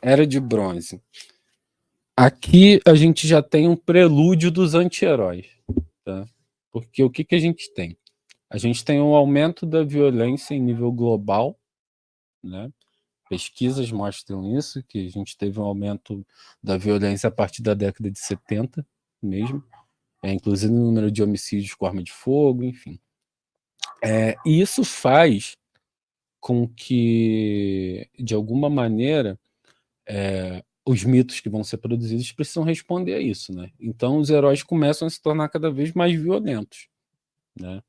Era de Bronze. Aqui a gente já tem um prelúdio dos anti-heróis, tá? Porque o que a gente tem? A gente tem um aumento da violência em nível global, né? Pesquisas mostram isso, que a gente teve um aumento da violência a partir da década de 70 mesmo, inclusive no número de homicídios com arma de fogo, enfim. E isso faz com que, de alguma maneira, os mitos que vão ser produzidos precisam responder a isso, né? Então os heróis começam a se tornar cada vez mais violentos, né?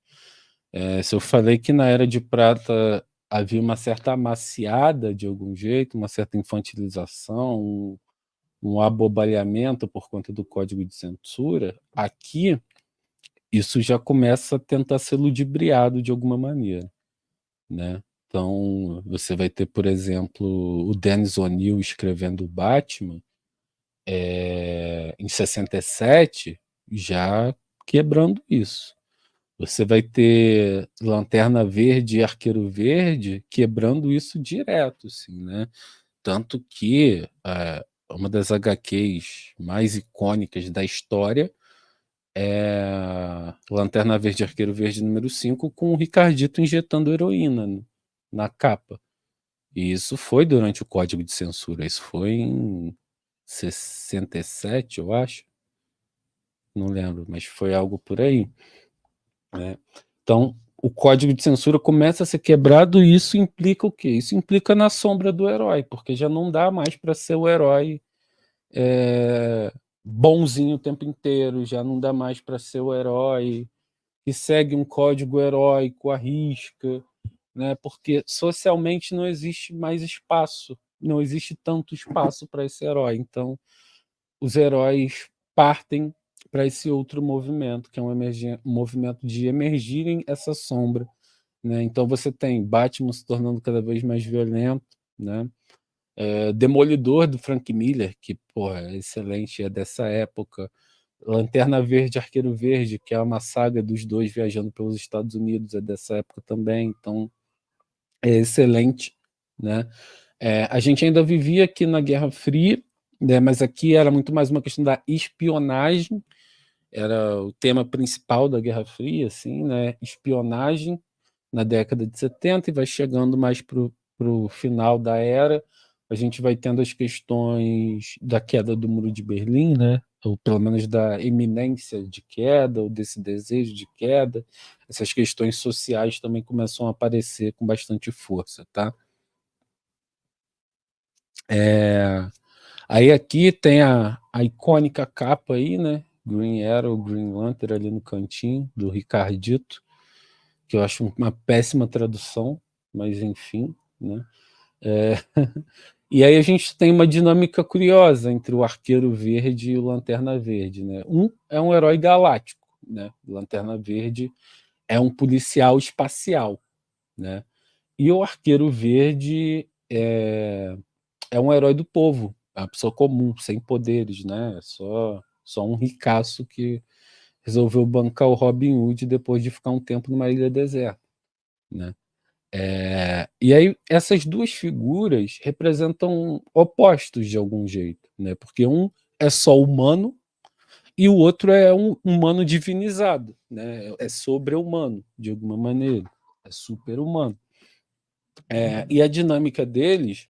Se eu falei que na Era de Prata havia uma certa amaciada de algum jeito, uma certa infantilização, um abobalhamento por conta do código de censura, aqui isso já começa a tentar ser ludibriado de alguma maneira, né? Então você vai ter, por exemplo, o Dennis O'Neil escrevendo o Batman em 67, já quebrando isso. Você vai ter Lanterna Verde e Arqueiro Verde quebrando isso direto, assim, né? Tanto que uma das HQs mais icônicas da história é Lanterna Verde e Arqueiro Verde número 5, com o Ricardito injetando heroína na capa. E isso foi durante o Código de Censura. Isso foi em 67, eu acho. Não lembro, mas foi algo por aí, né? Então, o código de censura começa a ser quebrado e isso implica o quê? Isso implica na sombra do herói, porque já não dá mais para ser o herói bonzinho o tempo inteiro, já não dá mais para ser o herói que segue um código heróico à risca, né? Porque socialmente não existe mais espaço, não existe tanto espaço para esse herói. Então, os heróis partem para esse outro movimento, que é um movimento de emergirem essa sombra, né? Então você tem Batman se tornando cada vez mais violento, né? Demolidor do Frank Miller, que porra, é excelente, é dessa época. Lanterna Verde, Arqueiro Verde, que é uma saga dos dois viajando pelos Estados Unidos, é dessa época também, então é excelente, né? A gente ainda vivia aqui na Guerra Fria, né? Mas aqui era muito mais uma questão da espionagem, era o tema principal da Guerra Fria, assim, né? Espionagem na década de 70 e vai chegando mais para o final da era, a gente vai tendo as questões da queda do Muro de Berlim, né? Ou pelo menos da iminência de queda, ou desse desejo de queda. Essas questões sociais também começam a aparecer com bastante força, tá? Aí aqui tem a icônica capa aí, né? Green Arrow, Green Lantern ali no cantinho, do Ricardito, que eu acho uma péssima tradução, mas enfim, né? E aí a gente tem uma dinâmica curiosa entre o Arqueiro Verde e o Lanterna Verde, né? Um é um herói galáctico, né? O Lanterna Verde é um policial espacial, né? E o Arqueiro Verde é um herói do povo, é uma pessoa comum, sem poderes, né? Só um ricaço que resolveu bancar o Robin Hood depois de ficar um tempo numa ilha deserta, né? E aí essas duas figuras representam opostos de algum jeito, né? Porque um é só humano e o outro é um humano divinizado, né? É sobre-humano, de alguma maneira, é super-humano. E a dinâmica deles